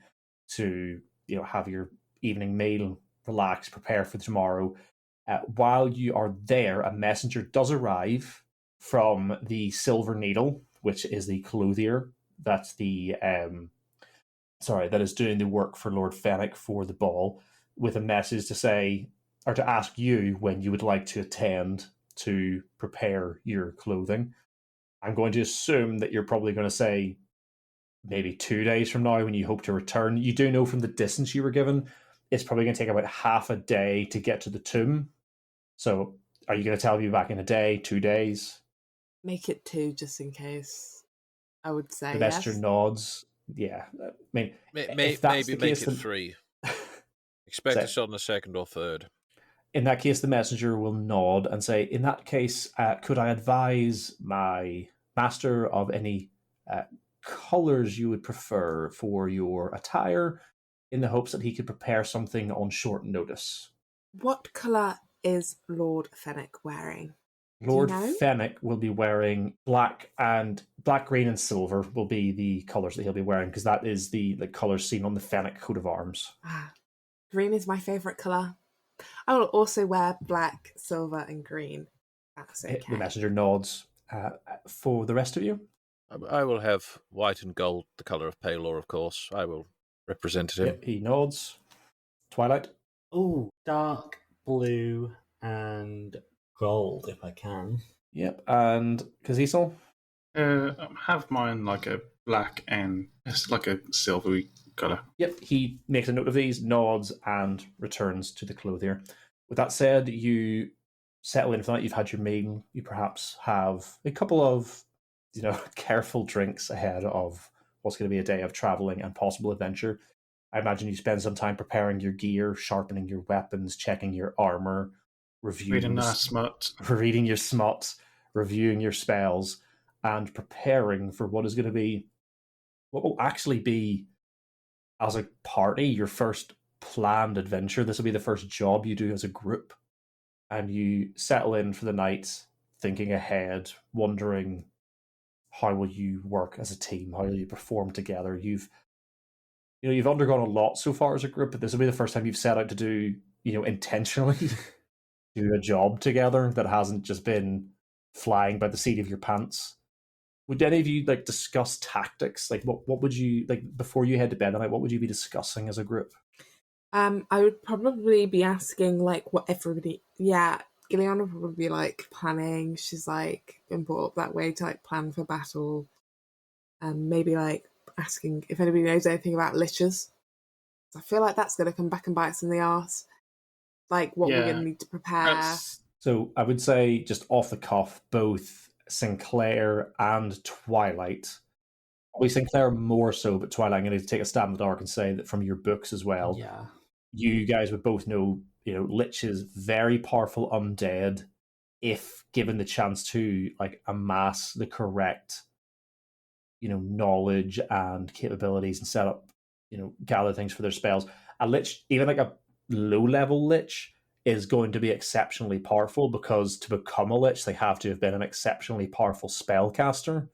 to, have your evening meal, relax, prepare for tomorrow. While you are there, a messenger does arrive from the Silver Needle, which is the clothier. That's the that is doing the work for Lord Fennoc for the ball, with a message to say, or to ask you when you would like to attend to prepare your clothing. I'm going to assume that you're probably going to say maybe 2 days from now when you hope to return. You do know from the distance you were given, it's probably going to take about half a day to get to the tomb. So are you going to tell me back in a day, 2 days? Make it 2 just in case. I would say the messenger nods. Yeah, I mean, maybe make it 3. Expect us on the 2nd or 3rd. In that case, the messenger will nod and say, in that case, could I advise my master of any colours you would prefer for your attire, in the hopes that he could prepare something on short notice? What colour is Lord Fennoc wearing? Lord Fennoc will be wearing black, green, and silver will be the colours that he'll be wearing, because that is the colours seen on the Fennoc coat of arms. Green is my favourite colour. I will also wear black, silver, and green. That's okay. The messenger nods. For the rest of you? I will have white and gold, the colour of Palor, of course. I will represent him. Yep, he nods. Twilight? Oh, dark blue and gold, if I can. Yep, and Kazisel? Have mine like a black and it's like a silvery colour. Yep, he makes a note of these, nods, and returns to the clothier. With that said, you settle in for that. You've had your meal. You perhaps have a couple of, careful drinks ahead of what's going to be a day of travelling and possible adventure. I imagine you spend some time preparing your gear, sharpening your weapons, checking your armour, reading your smut, reviewing your spells, and preparing for what will actually be, as a party, your first planned adventure. This will be the first job you do as a group. And you settle in for the night, thinking ahead, wondering how will you work as a team, how will you perform together. You've undergone a lot so far as a group, but this will be the first time you've set out to do, intentionally do a job together that hasn't just been flying by the seat of your pants. would any of you like discuss tactics? Like, what would you like before you head to bed tonight? What would you be discussing as a group? I would probably be asking like what everybody. Yeah, Gillian would probably be like planning. She's like been brought up that way to like plan for battle, and maybe like asking if anybody knows anything about liches. I feel like that's going to come back and bite us in the arse. Like what we're going to need to prepare. So I would say, just off the cuff, both Sinclair and Twilight. Probably Sinclair more so, but Twilight, I'm going to take a stab in the dark and say that from your books as well. Yeah. You guys would both know, Lich is very powerful undead if given the chance to like amass the correct, knowledge and capabilities and set up, gather things for their spells. A Lich, even like a low-level Lich, is going to be exceptionally powerful because to become a Lich, they have to have been an exceptionally powerful spellcaster,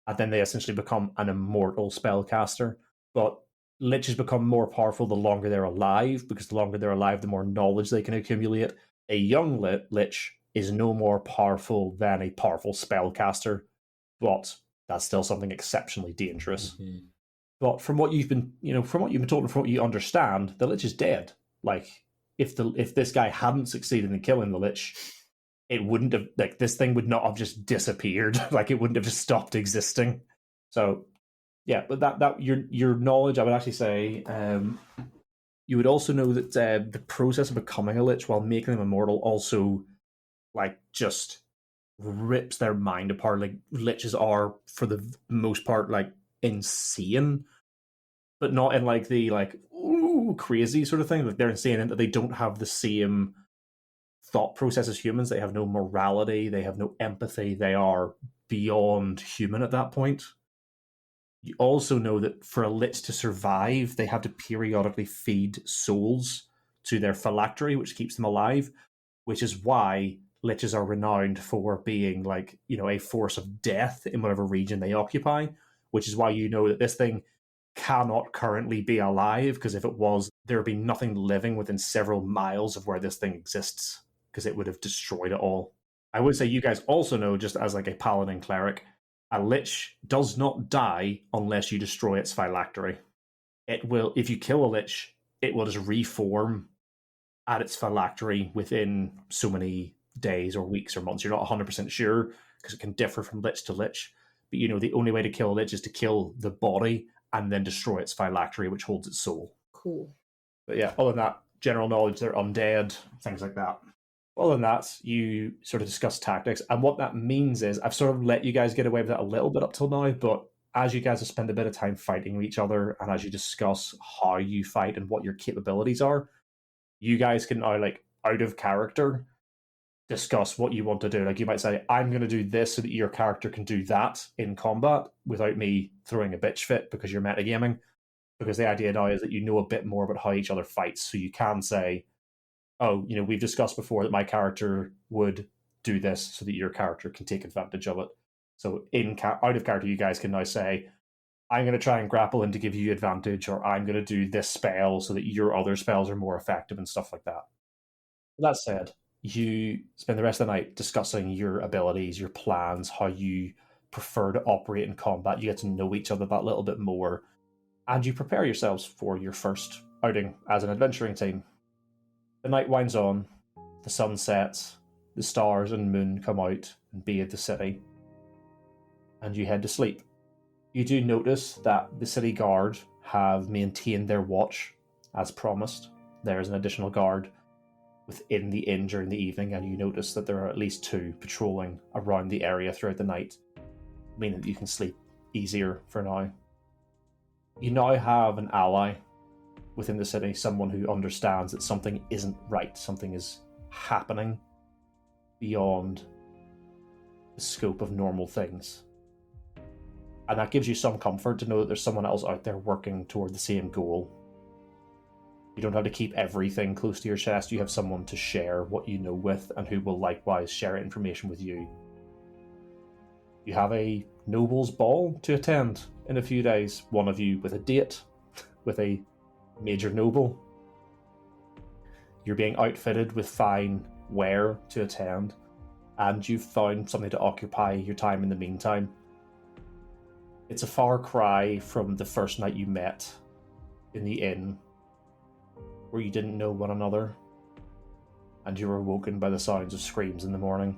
and then they essentially become an immortal spellcaster. But Liches become more powerful the longer they're alive, because the longer they're alive, the more knowledge they can accumulate. A young Lich is no more powerful than a powerful spellcaster, but that's still something exceptionally dangerous. Mm-hmm. But from what you've been, from what you've been told and from what you understand, the Lich is dead. Like, if this guy hadn't succeeded in killing the Lich, it wouldn't have, like, this thing would not have just disappeared. Like, it wouldn't have just stopped existing. So, yeah, but that your knowledge, I would actually say, you would also know that the process of becoming a Lich while making them immortal also, like, just rips their mind apart. Like, Liches are, for the most part, like, insane, but not in, like, the, like, ooh, crazy sort of thing. Like, they're insane in that they don't have the same thought process as humans. They have no morality. They have no empathy. They are beyond human at that point. You also know that for a Lich to survive, they have to periodically feed souls to their phylactery, which keeps them alive, which is why Liches are renowned for being, like, a force of death in whatever region they occupy, which is why you know that this thing cannot currently be alive, because if it was, there would be nothing living within several miles of where this thing exists, because it would have destroyed it all. I would say you guys also know, just as like a paladin cleric, a Lich does not die unless you destroy its phylactery. It will, if you kill a Lich, it will just reform at its phylactery within so many days or weeks or months. You're not 100% sure, because it can differ from Lich to Lich. But the only way to kill a Lich is to kill the body and then destroy its phylactery, which holds its soul. Cool. But yeah, other than that, general knowledge, they're undead, things like that. Other than that, you sort of discuss tactics, and what that means is, I've sort of let you guys get away with that a little bit up till now, but as you guys have spent a bit of time fighting with each other, and as you discuss how you fight and what your capabilities are, you guys can now, like, out of character, discuss what you want to do. Like, you might say, I'm going to do this so that your character can do that in combat without me throwing a bitch fit because you're metagaming. Because the idea now is that you know a bit more about how each other fights, so you can say, oh, we've discussed before that my character would do this so that your character can take advantage of it. So out of character, you guys can now say, I'm going to try and grapple him to give you advantage, or I'm going to do this spell so that your other spells are more effective and stuff like that. That said, you spend the rest of the night discussing your abilities, your plans, how you prefer to operate in combat. You get to know each other that little bit more, and you prepare yourselves for your first outing as an adventuring team. The night winds on, the sun sets, the stars and moon come out and bathe the city, and you head to sleep. You do notice that the city guard have maintained their watch as promised. There's an additional guard within the inn during the evening, and you notice that there are at least 2 patrolling around the area throughout the night, meaning that you can sleep easier for now. You now have an ally within the city, someone who understands that something isn't right, something is happening beyond the scope of normal things. And that gives you some comfort to know that there's someone else out there working toward the same goal. You don't have to keep everything close to your chest. You have someone to share what you know with, and who will likewise share information with you. You have a nobles ball to attend in a few days. One of you with a date with a major noble. You're being outfitted with fine wear to attend, and you've found something to occupy your time in the meantime. It's a far cry from the first night you met in the inn, where you didn't know one another, and you were woken by the sounds of screams in the morning.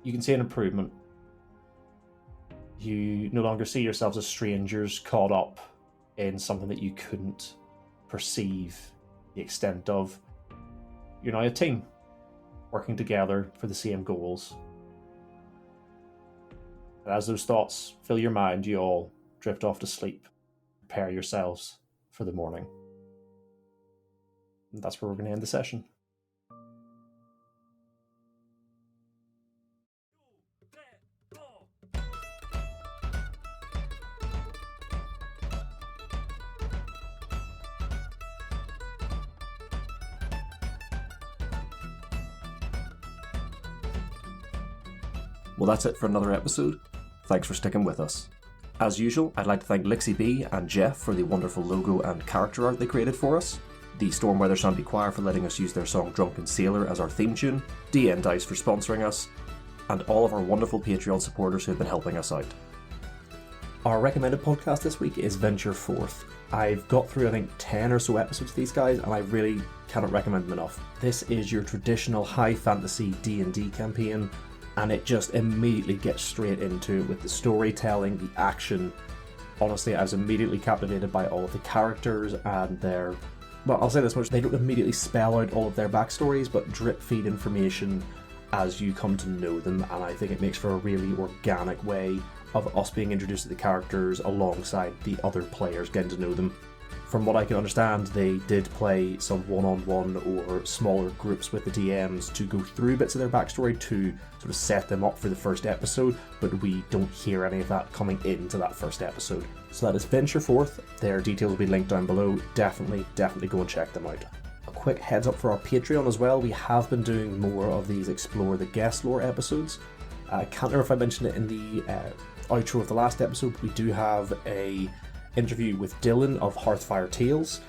You can see an improvement. You no longer see yourselves as strangers caught up in something that you couldn't perceive the extent of. You're now a team, working together for the same goals. And as those thoughts fill your mind, you all drift off to sleep. Prepare yourselves for the morning. And that's where we're going to end the session. Well, that's it for another episode. Thanks for sticking with us. As usual, I'd like to thank Lixie B and Jeff for the wonderful logo and character art they created for us, the Stormweather Shanty Choir for letting us use their song Drunken Sailor as our theme tune, DN Dice for sponsoring us, and all of our wonderful Patreon supporters who have been helping us out. Our recommended podcast this week is Venture Forth. I've got through, I think, 10 or so episodes of these guys, and I really cannot recommend them enough. This is your traditional high fantasy D&D campaign, and it just immediately gets straight into it with the storytelling, the action. Honestly, I was immediately captivated by all of the characters and their... Well, I'll say this much, they don't immediately spell out all of their backstories, but drip feed information as you come to know them, and I think it makes for a really organic way of us being introduced to the characters alongside the other players getting to know them. From what I can understand, they did play some one-on-one or smaller groups with the DMs to go through bits of their backstory to sort of set them up for the first episode, but we don't hear any of that coming into that first episode. So that is Venture Forth. Their details will be linked down below. Definitely go and check them out. A quick heads up for our Patreon as well. We have been doing more of these Explore the Guest Lore episodes. I can't remember if I mentioned it in the outro of the last episode, but we do have a interview with Dylan of Hearthfire Tales.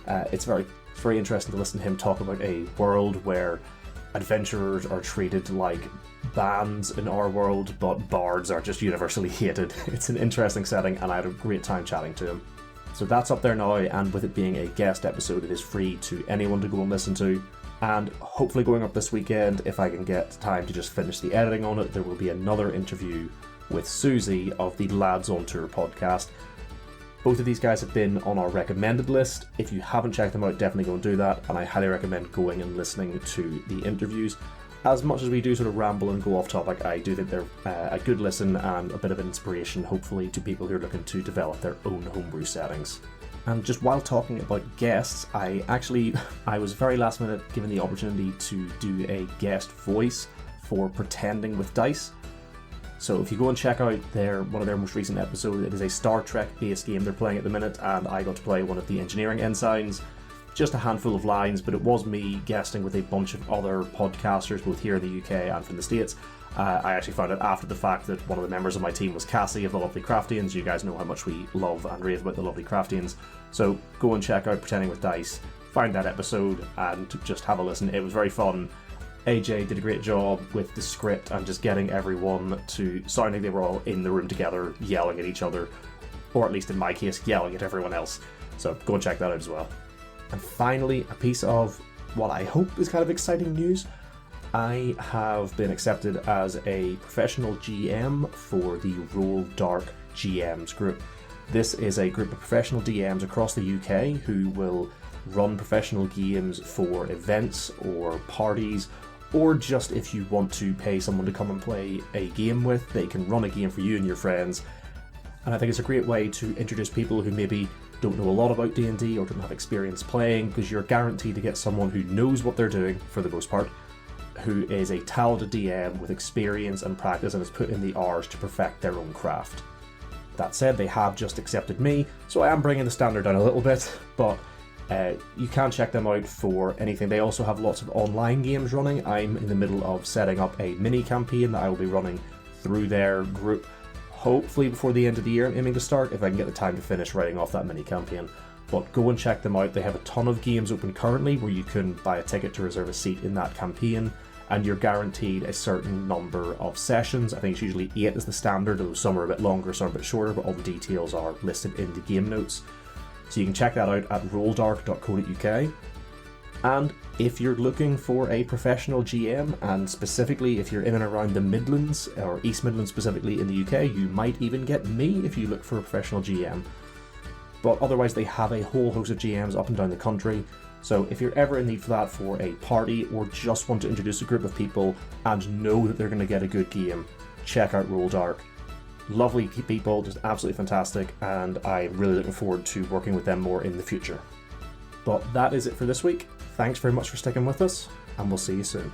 It's very interesting to listen to him talk about a world where adventurers are treated like bands in our world, but bards are just universally hated. It's an interesting setting, and I had a great time chatting to him. So that's up there now, and with it being a guest episode, it is free to anyone to go and listen to. And hopefully going up this weekend, if I can get time to just finish the editing on it, there will be another interview with Susie of the Lads on Tour podcast. Both of these guys have been on our recommended list. If you haven't checked them out, definitely go and do that, and I highly recommend going and listening to the interviews. As much as we do sort of ramble and go off topic, I do think they're a good listen and a bit of an inspiration, hopefully, to people who are looking to develop their own homebrew settings. And just while talking about guests, I was very last minute given the opportunity to do a guest voice for Pretending with Dice. So if you go and check out one of their most recent episodes, it is a Star Trek based game they're playing at the minute, and I got to play one of the engineering ensigns. Just a handful of lines, but it was me guesting with a bunch of other podcasters, both here in the UK and from the States. I actually found out after the fact that one of the members of my team was Cassie of the Lovely Craftians. You guys know how much we love and rave about the Lovely Craftians. So go and check out Pretending with Dice, find that episode, and just have a listen. It was very fun. AJ did a great job with the script and just getting everyone to sounding they were all in the room together, yelling at each other, or at least in my case, yelling at everyone else. So go and check that out as well. And finally, a piece of what I hope is kind of exciting news. I have been accepted as a professional GM for the Roll Dark GMs group. This is a group of professional DMs across the UK who will run professional games for events or parties, or just if you want to pay someone to come and play a game with, they can run a game for you and your friends. And I think it's a great way to introduce people who maybe don't know a lot about D&D or don't have experience playing, because you're guaranteed to get someone who knows what they're doing for the most part, who is a talented DM with experience and practice and has put in the hours to perfect their own craft. That said, they have just accepted me, so I am bringing the standard down a little bit, but you can check them out for anything. They also have lots of online games running. I'm in the middle of setting up a mini campaign that I will be running through their group, hopefully before the end of the year. I'm aiming to start, if I can get the time to finish writing off that mini campaign. But go and check them out. They have a ton of games open currently where you can buy a ticket to reserve a seat in that campaign, and you're guaranteed a certain number of sessions. I think it's usually 8 is the standard, though some are a bit longer, some are a bit shorter, but all the details are listed in the game notes. So you can check that out at rolldark.co.uk. And if you're looking for a professional GM, and specifically if you're in and around the Midlands, or East Midlands specifically in the UK, you might even get me if you look for a professional GM. But otherwise they have a whole host of GMs up and down the country. So if you're ever in need for that for a party, or just want to introduce a group of people and know that they're going to get a good game, check out Roll Dark. Lovely people, just absolutely fantastic, and I'm really looking forward to working with them more in the future. But that is it for this week. Thanks very much for sticking with us, and we'll see you soon.